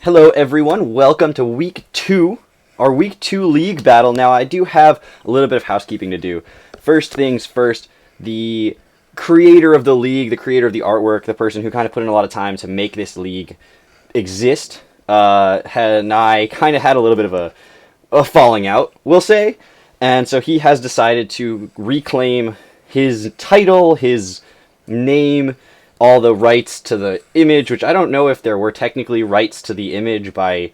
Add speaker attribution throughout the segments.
Speaker 1: Hello everyone, welcome to week 2, our week 2 league battle. Now I do have a little bit of housekeeping to do. First things first, the creator of the league, the creator of the artwork, the person who kind of put in a lot of time to make this league exist, and I kind of had a little bit of a falling out, we'll say. And so he has decided to reclaim his title, his name, all the rights to the image, which I don't know if there were technically rights to the image by,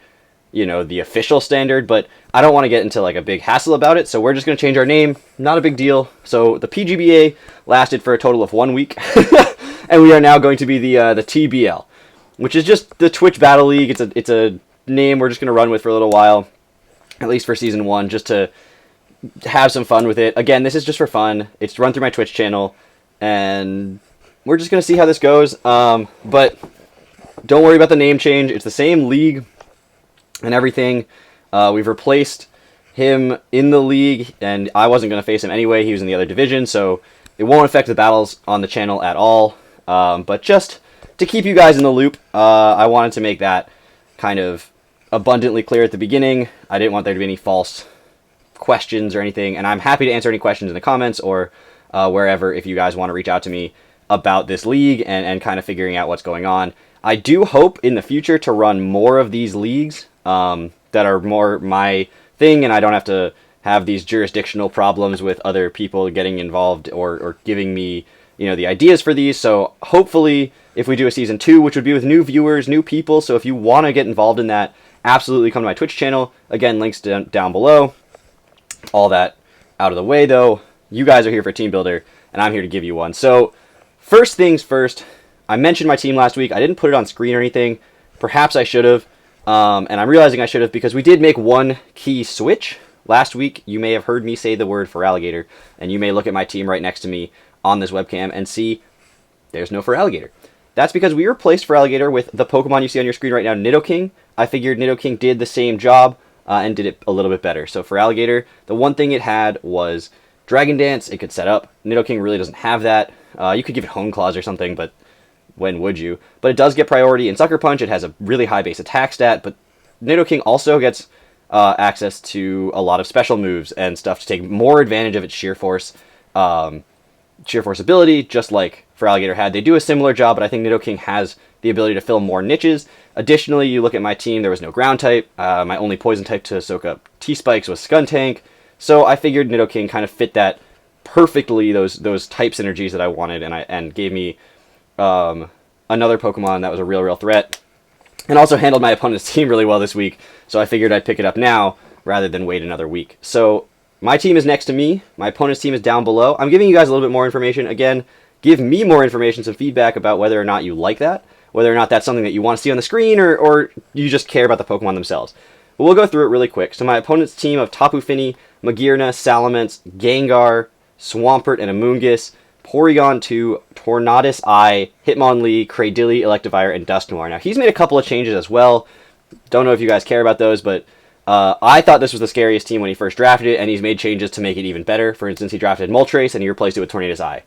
Speaker 1: the official standard, but I don't want to get into like a big hassle about it, so we're just going to change our name. Not a big deal. So the PGBA lasted for a total of 1 week, and we are now going to be the TBL, which is just the Twitch Battle League. It's a name we're just going to run with for a little while, at least for Season 1, just to have some fun with it. Again, this is just for fun. It's run through my Twitch channel, and we're just going to see how this goes, but don't worry about the name change. It's the same league and everything. We've replaced him in the league, and I wasn't going to face him anyway. He was in the other division, so it won't affect the battles on the channel at all. But just to keep you guys in the loop, I wanted to make that kind of abundantly clear at the beginning. I didn't want there to be any false questions or anything, and I'm happy to answer any questions in the comments or wherever if you guys want to reach out to me about this league and kind of figuring out what's going on. I do hope in the future to run more of these leagues that are more my thing, and I don't have to have these jurisdictional problems with other people getting involved or giving me, the ideas for these. So hopefully if we do a season 2, which would be with new viewers, new people, so if you want to get involved in that, absolutely come to my Twitch channel. Again, links down below. All that out of the way though, you guys are here for Teambuilder, and I'm here to give you one. So first things first, I mentioned my team last week. I didn't put it on screen or anything. Perhaps I should have, and I'm realizing I should have because we did make one key switch. Last week, you may have heard me say the word Feraligatr, and you may look at my team right next to me on this webcam and see there's no Feraligatr. That's because we replaced Feraligatr with the Pokemon you see on your screen right now, Nidoking. I figured Nidoking did the same job and did it a little bit better. So Feraligatr, the one thing it had was Dragon Dance. It could set up. Nidoking really doesn't have that. You could give it Hone Claws or something, but when would you? But it does get priority in Sucker Punch. It has a really high base attack stat, but Nidoking also gets access to a lot of special moves and stuff to take more advantage of its Sheer Force ability, just like Feraligatr had. They do a similar job, but I think Nidoking has the ability to fill more niches. Additionally, you look at my team, there was no ground type. My only poison type to soak up T-Spikes was Skuntank, so I figured Nidoking kind of fit that perfectly, those type synergies that I wanted, and gave me another Pokemon that was a real threat, and also handled my opponent's team really well this week, so I figured I'd pick it up now rather than wait another week. So my team is next to me, my opponent's team is down below. I'm giving you guys a little bit more information. Again, give me more information, some feedback about whether or not you like that, whether or not that's something that you want to see on the screen, or you just care about the Pokemon themselves. But we'll go through it really quick. So my opponent's team of Tapu Fini, Magearna, Salamence, Gengar, Swampert, and Amoonguss, Porygon 2, Tornadus Eye, Hitmonlee, Cradily, Electivire, and Dusknoir. Now, he's made a couple of changes as well. Don't know if you guys care about those, but I thought this was the scariest team when he first drafted it, and he's made changes to make it even better. For instance, he drafted Moltres, and he replaced it with Tornadus Eye.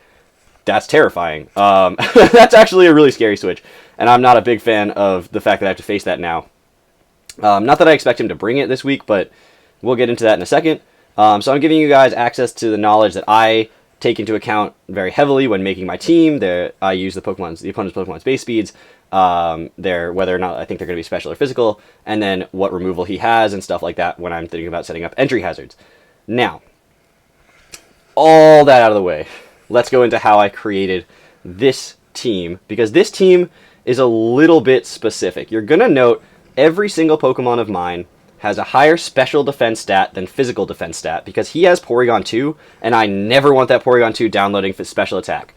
Speaker 1: That's terrifying. That's actually a really scary switch, and I'm not a big fan of the fact that I have to face that now. Not that I expect him to bring it this week, but we'll get into that in a second. So I'm giving you guys access to the knowledge that I take into account very heavily when making my team. I use the opponent's Pokemon's base speeds, whether or not I think they're going to be special or physical, and then what removal he has and stuff like that when I'm thinking about setting up entry hazards. Now, all that out of the way, let's go into how I created this team, because this team is a little bit specific. You're going to note every single Pokemon of mine has a higher special defense stat than physical defense stat, because he has Porygon 2, and I never want that Porygon 2 downloading for special attack.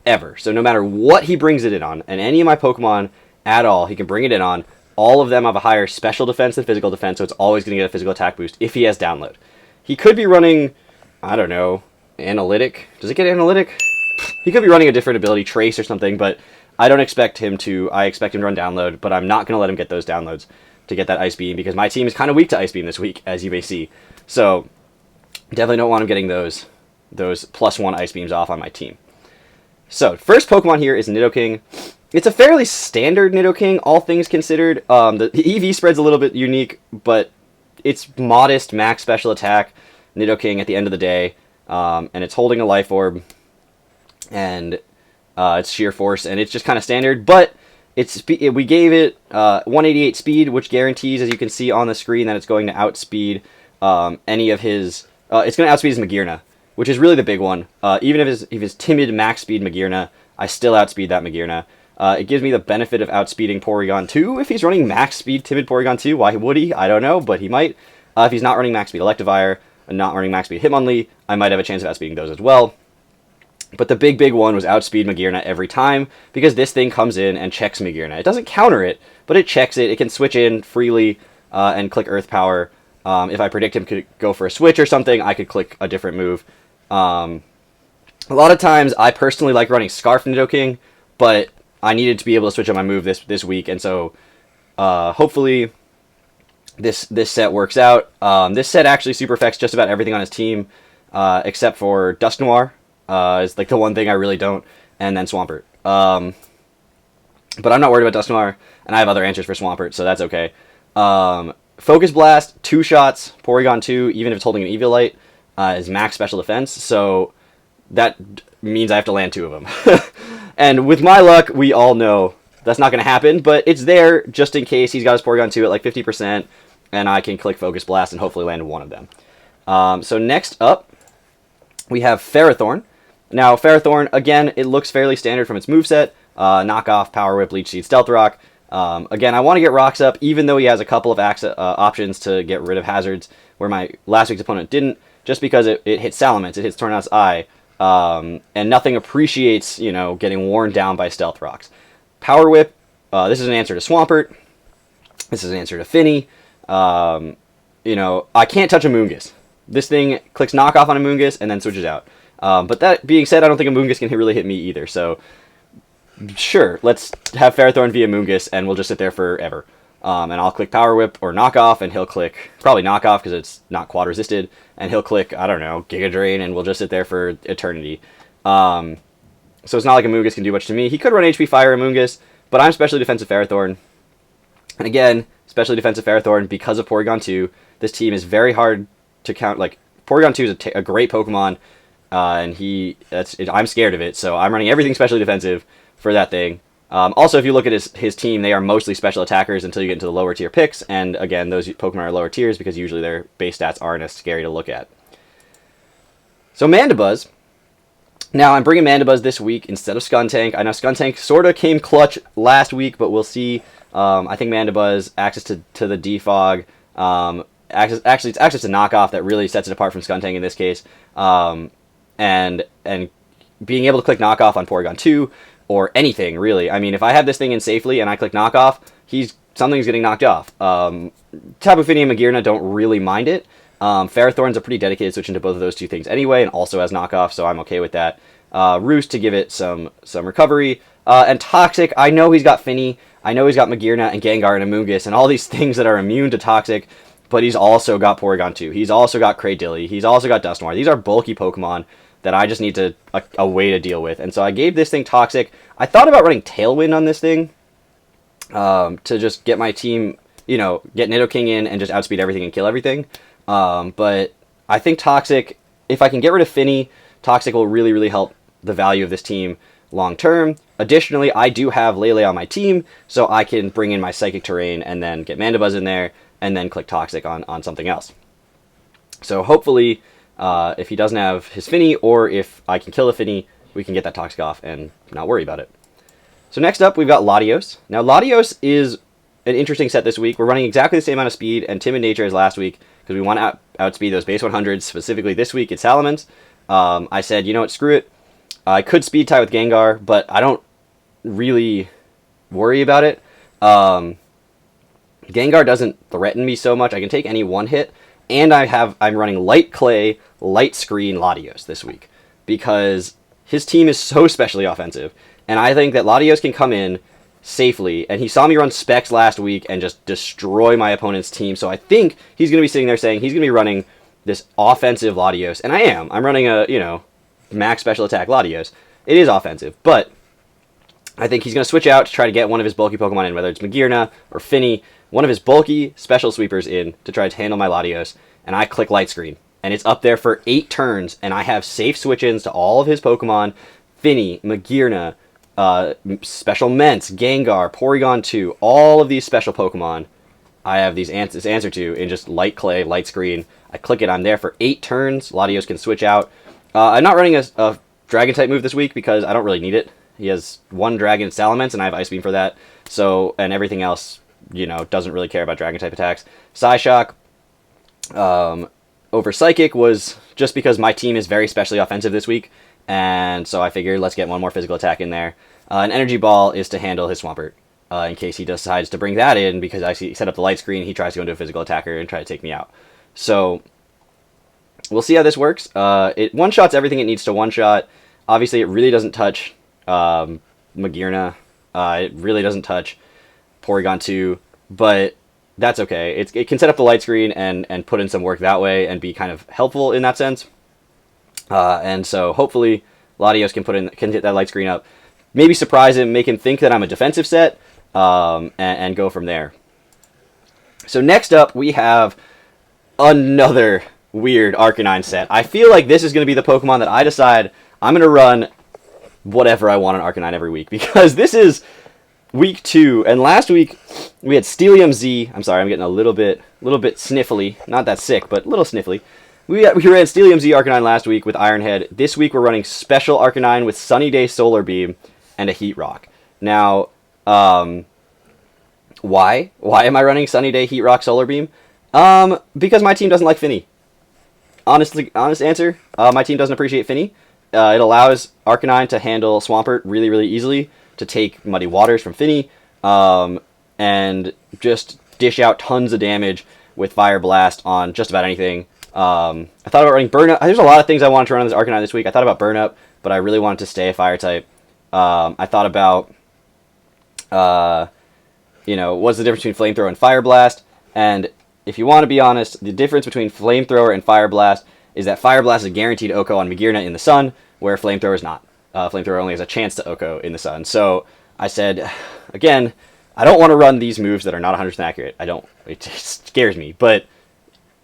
Speaker 1: Ever. So no matter what he brings it in on, and any of my Pokemon at all, he can bring it in on, all of them have a higher special defense than physical defense, so it's always going to get a physical attack boost if he has download. He could be running, I don't know, Analytic. Does it get Analytic? He could be running a different ability, Trace or something, but I don't expect him to. I expect him to run download, but I'm not going to let him get those downloads to get that Ice Beam, because my team is kind of weak to Ice Beam this week, as you may see. So definitely don't want him getting those +1 Ice Beams off on my team. So first Pokemon here is Nidoking. it's a fairly standard Nidoking, all things considered. The EV spread's a little bit unique, but it's modest max special attack Nidoking at the end of the day, and it's holding a Life Orb, and it's sheer force, and it's just kind of standard, but we gave it 188 speed, which guarantees, as you can see on the screen, that it's going to outspeed any of his... it's going to outspeed his Magearna, which is really the big one. Even if his timid max speed Magearna, I still outspeed that Magearna. It gives me the benefit of outspeeding Porygon 2. If he's running max speed timid Porygon 2, why would he? I don't know, but he might. If he's not running max speed Electivire and not running max speed Hitmonlee, I might have a chance of outspeeding those as well. But the big one was outspeed Magearna every time, because this thing comes in and checks Magearna. It doesn't counter it, but it checks it. It can switch in freely and click Earth Power. If I predict him to go for a switch or something, I could click a different move. A lot of times, I personally like running Scarf Nidoking, but I needed to be able to switch on my move this week, and so hopefully this set works out. This set actually super affects just about everything on his team, except for Dusknoir. Is like the one thing I really don't, and then Swampert. But I'm not worried about Dusknoir, and I have other answers for Swampert, so that's okay. Focus Blast, 2 shots, Porygon 2, even if it's holding an Eviolite, is max special defense, so that means I have to land 2 of them. And with my luck, we all know that's not going to happen, but it's there just in case he's got his Porygon 2 at like 50%, and I can click Focus Blast and hopefully land 1 of them. So next up, we have Ferrothorn. Now, Ferrothorn, again, it looks fairly standard from its moveset. Knockoff, Power Whip, Leech Seed, Stealth Rock. Again, I want to get Rocks up, even though he has a couple of options to get rid of hazards, where my last week's opponent didn't, just because it hits Salamence, it hits Tornadus Eye, and nothing appreciates, getting worn down by Stealth Rocks. Power Whip, this is an answer to Swampert. This is an answer to Finny. I can't touch a Moongus. This thing clicks Knockoff on a Moongus and then switches out. But that being said, I don't think a Moongus can really hit me either, so sure, let's have Ferrothorn via Moongus, and we'll just sit there forever. And I'll click Power Whip or Knockoff, and he'll click, probably Knockoff because it's not quad resisted, and he'll click, I don't know, Giga Drain, and we'll just sit there for eternity. So it's not like a Moongus can do much to me. He could run HP Fire a Moongus, but I'm Specially Defensive Ferrothorn. And again, Specially Defensive Ferrothorn, because of Porygon 2, this team is very hard to count. Like, Porygon 2 is a great Pokemon, and I'm scared of it, so I'm running everything Specially Defensive for that thing. Also, if you look at his team, they are mostly special attackers until you get into the lower tier picks, and again, those Pokemon are lower tiers because usually their base stats aren't as scary to look at. So Amandabuzz. Now, I'm bringing Amandabuzz this week instead of Skuntank. I know Skuntank sort of came clutch last week, but we'll see. I think Amandabuzz, access to the Defog, it's access to Knockoff that really sets it apart from Skuntank in this case, and being able to click Knockoff on Porygon 2, or anything, really. I mean, if I have this thing in safely and I click Knockoff, something's getting knocked off. Tapu Fini and Magearna don't really mind it. Ferrothorn's a pretty dedicated switch into both of those two things anyway, and also has Knockoff, so I'm okay with that. Roost to give it some recovery. And Toxic, I know he's got Finny, I know he's got Magearna and Gengar and Amoonguss, and all these things that are immune to Toxic, but he's also got Porygon 2. He's also got Cradilly. He's also got Dusknoir. These are bulky Pokemon that I just need a way to deal with. And so I gave this thing Toxic. I thought about running Tailwind on this thing to just get my team, get Nidoking in and just outspeed everything and kill everything. But I think Toxic, if I can get rid of Finny, Toxic will really, really help the value of this team long term. Additionally, I do have Lele on my team, so I can bring in my Psychic Terrain and then get Amandabuzz in there and then click Toxic on something else. So hopefully, if he doesn't have his Finny, or if I can kill the Finny, we can get that Toxic off and not worry about it. So next up, we've got Latios. Now, Latios is an interesting set this week. We're running exactly the same amount of speed and timid nature as last week, because we want to outspeed those base 100s. Specifically this week, it's Salamence. I said, you know what, screw it. I could speed tie with Gengar, but I don't really worry about it. Gengar doesn't threaten me so much. I can take any one hit, and I'm running Light Clay, Light Screen Latios this week, because his team is so specially offensive, and I think that Latios can come in safely, and he saw me run Specs last week and just destroy my opponent's team, so I think he's going to be sitting there saying he's going to be running this offensive Latios, and I am. I'm running a, max special attack Latios. It is offensive, but I think he's going to switch out to try to get one of his bulky Pokemon in, whether it's Magearna or Finny, one of his bulky special sweepers in to try to handle my Latios, and I click Light Screen. And it's up there for 8 turns, and I have safe switch-ins to all of his Pokemon, Finny, Magearna, Special Ments, Gengar, Porygon 2, all of these special Pokemon I have this answer to in just Light Clay, Light Screen. I click it, I'm there for 8 turns, Latios can switch out. I'm not running a Dragon-type move this week because I don't really need it. He has 1 Dragon Salamence, and I have Ice Beam for that. So, and everything else, you know, doesn't really care about Dragon-type attacks. Psyshock over Psychic was just because my team is very specially offensive this week, and so I figured let's get 1 more physical attack in there. An Energy Ball is to handle his Swampert, in case he decides to bring that in, because I set up the Light Screen, he tries to go into a physical attacker and try to take me out. So, we'll see how this works. It one-shots everything it needs to one-shot. Obviously, it really doesn't touch Magearna. It really doesn't touch Porygon 2, but that's okay. It can set up the Light Screen and put in some work that way and be kind of helpful in that sense. And so hopefully Latios can get that Light Screen up, maybe surprise him, make him think that I'm a defensive set, and go from there. So next up we have another weird Arcanine set. I feel like this is going to be the Pokemon that I decide I'm going to run whatever I want on Arcanine every week, because this is week 2, and last week we had Steelium Z. I'm sorry, I'm getting a little bit sniffly. Not that sick, but a little sniffly. We ran Steelium Z Arcanine last week with Iron Head. This week we're running Special Arcanine with Sunny Day Solar Beam and a Heat Rock. Now, why? Why am I running Sunny Day Heat Rock Solar Beam? Because my team doesn't like Finny. Honest answer, my team doesn't appreciate Finny. It allows Arcanine to handle Swampert really, really easily, to take Muddy Waters from Finny, and just dish out tons of damage with Fire Blast on just about anything. I thought about running Burn Up. There's a lot of things I wanted to run on this Arcanine this week. I thought about Burn Up, but I really wanted to stay a Fire type. I thought about, what's the difference between Flamethrower and Fire Blast? And if you want to be honest, the difference between Flamethrower and Fire Blast is that Fire Blast is guaranteed Oko on Magearna in the sun, where Flamethrower is not. Flamethrower only has a chance to Oko in the sun. So I said, again, I don't want to run these moves that are not 100% accurate. It just scares me. But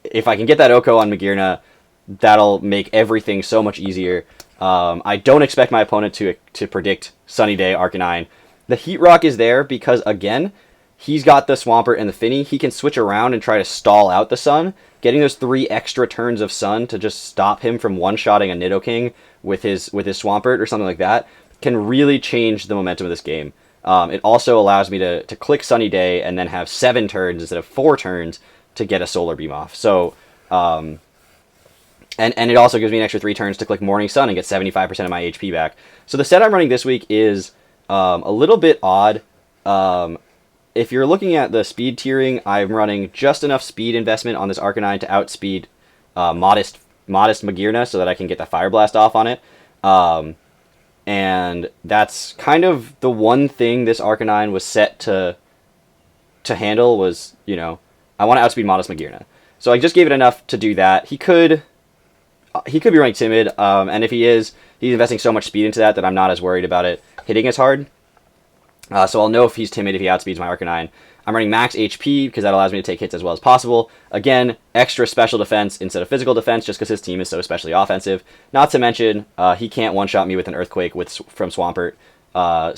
Speaker 1: if I can get that Oko on Magearna, that'll make everything so much easier. I don't expect my opponent to predict Sunny Day Arcanine. The Heat Rock is there because, again, he's got the Swampert and the Finny. He can switch around and try to stall out the sun. Getting those 3 extra turns of sun to just stop him from one-shotting a Nidoking with his Swampert or something like that can really change the momentum of this game. It also allows me to click Sunny Day and then have 7 turns instead of 4 turns to get a Solar Beam off. So, and it also gives me an extra 3 turns to click Morning Sun and get 75% of my HP back. So the set I'm running this week is a little bit odd. If you're looking at the speed tiering, I'm running just enough speed investment on this Arcanine to outspeed modest Magearna so that I can get the Fire Blast off on it. And that's kind of the one thing this Arcanine was set to handle was, I want to outspeed modest Magearna. So I just gave it enough to do that. He could be running Timid, and if he is, he's investing so much speed into that I'm not as worried about it hitting as hard. So I'll know if he's timid if he outspeeds my Arcanine. I'm running max HP because that allows me to take hits as well as possible. Again, extra special defense instead of physical defense just because his team is so especially offensive. Not to mention, he can't one-shot me with an Earthquake from Swampert.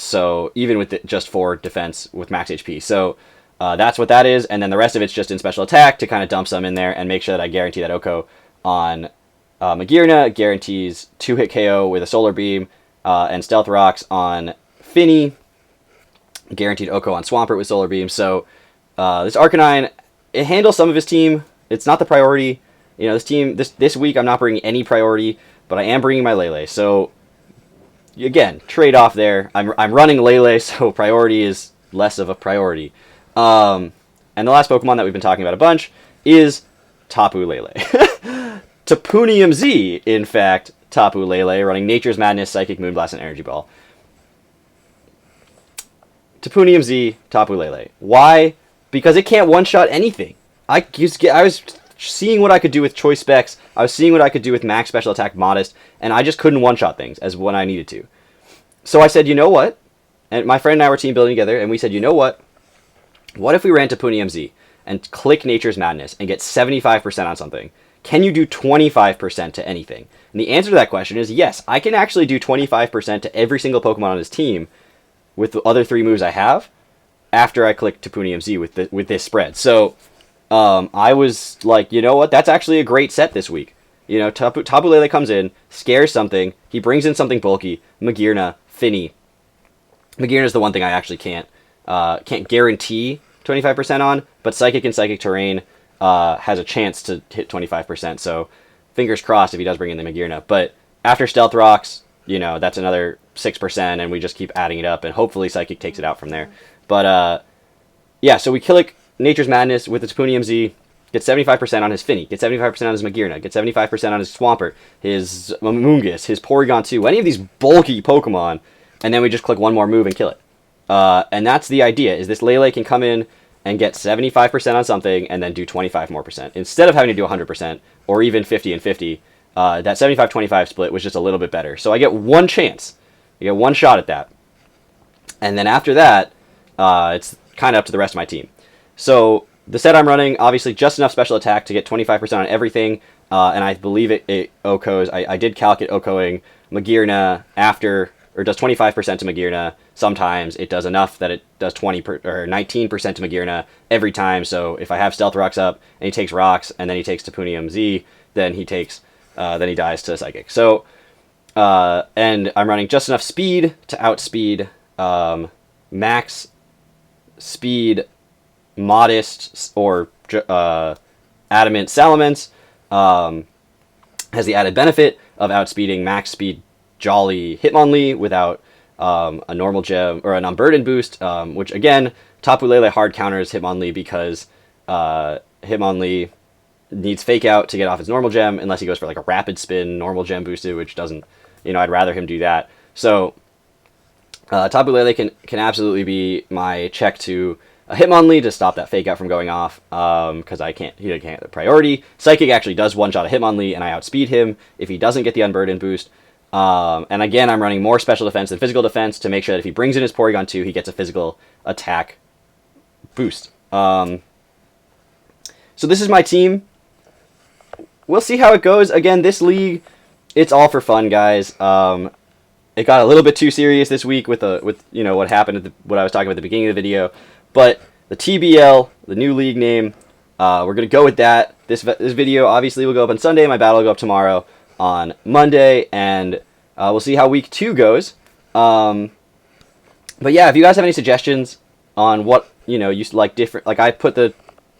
Speaker 1: So even with just 4 defense with max HP. So that's what that is. And then the rest of it's just in special attack to kind of dump some in there and make sure that I guarantee that Oko on Magearna. Guarantees 2-hit KO with a Solar Beam and Stealth Rocks on Finny. Guaranteed Oko on Swampert with Solar Beam. So this Arcanine, it handles some of his team. It's not the priority. This team, this week I'm not bringing any priority, but I am bringing my Lele. So again, trade-off there. I'm running Lele, so priority is less of a priority. And the last Pokemon that we've been talking about a bunch is Tapu Lele. Tapunium Z, in fact, Tapu Lele, running Nature's Madness, Psychic Moonblast, and Energy Ball. Tapunium Z, Tapu Lele. Why? Because it can't one-shot anything. I was seeing what I could do with Choice Specs, I was seeing what I could do with Max Special Attack Modest, and I just couldn't one-shot things as when I needed to. So I said, you know what? and my friend and I were team building together, and we said, you know what? What if we ran Tapu MZ and click Nature's Madness and get 75% on something? Can you do 25% to anything? And the answer to that question is yes, I can actually do 25% to every single Pokemon on his team with the other 3 moves I have after I click Tapu MZ with this spread. So I was like, you know what? That's actually a great set this week. You know, Tapu Lele comes in, scares something, he brings in something bulky, Magearna, Finny. Magearna is the one thing I actually can't guarantee 25% on, but Psychic and Psychic Terrain has a chance to hit 25%, so fingers crossed if he does bring in the Magearna. But after Stealth Rocks, you know, that's another 6%, and we just keep adding it up, and hopefully Psychic takes it out from there. But, yeah, so we kill Nature's Madness with the Tapu MZ, get 75% on his Finny, get 75% on his Magearna, get 75% on his Swampert, his Amoonguss, his Porygon 2, any of these bulky Pokemon, and then we just click one more move and kill it. And that's the idea, is this Lele can come in and get 75% on something and then do 25% more. Instead of having to do 100% or even 50 and 50, that 75-25 split was just a little bit better. So I get one chance. I get one shot at that. And then after that, it's kind of up to the rest of my team. So the set I'm running, obviously just enough special attack to get 25% on everything, and I believe it OHKOs. I did calc it OHKOing Magearna after, or does 25% to Magearna. Sometimes it does enough that it does 19% to Magearna every time. So if I have Stealth Rocks up and he takes Rocks and then he takes Tapu MZ, then he dies to Psychic. So and I'm running just enough speed to outspeed max speed Modest or Adamant Salamence. Has the added benefit of outspeeding max speed Jolly Hitmonlee without a normal gem or an unburdened boost, which again, Tapu Lele hard counters Hitmonlee because Hitmonlee needs Fake Out to get off his normal gem unless he goes for like a rapid spin normal gem boosted, which doesn't, you know, I'd rather him do that. So Tapu Lele can absolutely be my check to a Hitmonlee to stop that Fake Out from going off, because he can't get the priority. Psychic actually does one-shot a Hitmonlee, and I outspeed him if he doesn't get the Unburdened boost. And again, I'm running more special defense than physical defense to make sure that if he brings in his Porygon 2, he gets a physical attack boost. So this is my team. We'll see how it goes. Again, this league, it's all for fun, guys. It got a little bit too serious this week with you know what happened what I was talking about at the beginning of the video. But the TBL, the new league name, we're going to go with that. This video obviously will go up on Sunday. My battle will go up tomorrow on Monday. And we'll see how week 2 goes. But yeah, if you guys have any suggestions on what, you know, you like different... Like I put the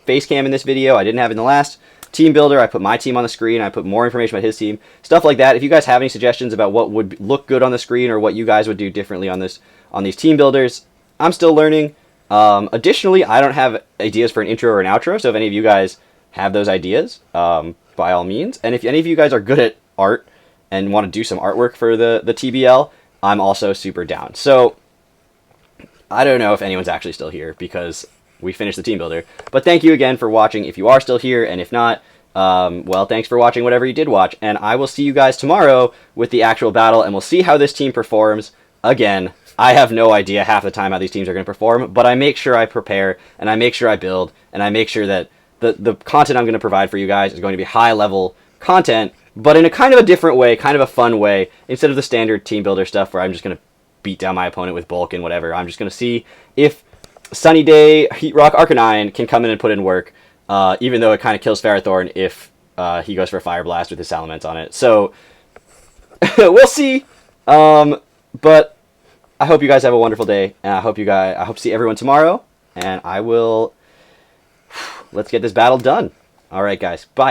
Speaker 1: face cam in this video. I didn't have it in the last team builder. I put my team on the screen. I put more information about his team. Stuff like that. If you guys have any suggestions about what would look good on the screen or what you guys would do differently on these team builders, I'm still learning. Additionally, I don't have ideas for an intro or an outro, so if any of you guys have those ideas, by all means. And if any of you guys are good at art and want to do some artwork for the TBL, I'm also super down. So, I don't know if anyone's actually still here, because we finished the team builder. But thank you again for watching if you are still here, and if not, well, thanks for watching whatever you did watch. And I will see you guys tomorrow with the actual battle, and we'll see how this team performs. Again, I have no idea half the time how these teams are going to perform, but I make sure I prepare, and I make sure I build, and I make sure that the content I'm going to provide for you guys is going to be high-level content, but in a kind of a different way, kind of a fun way, instead of the standard team builder stuff where I'm just going to beat down my opponent with bulk and whatever. I'm just going to see if Sunny Day Heat Rock Arcanine can come in and put in work, even though it kind of kills Ferrothorn if he goes for a Fire Blast with his Salamence on it. So, we'll see, but... I hope you guys have a wonderful day, and I hope to see everyone tomorrow, and let's get this battle done. All right, guys, bye.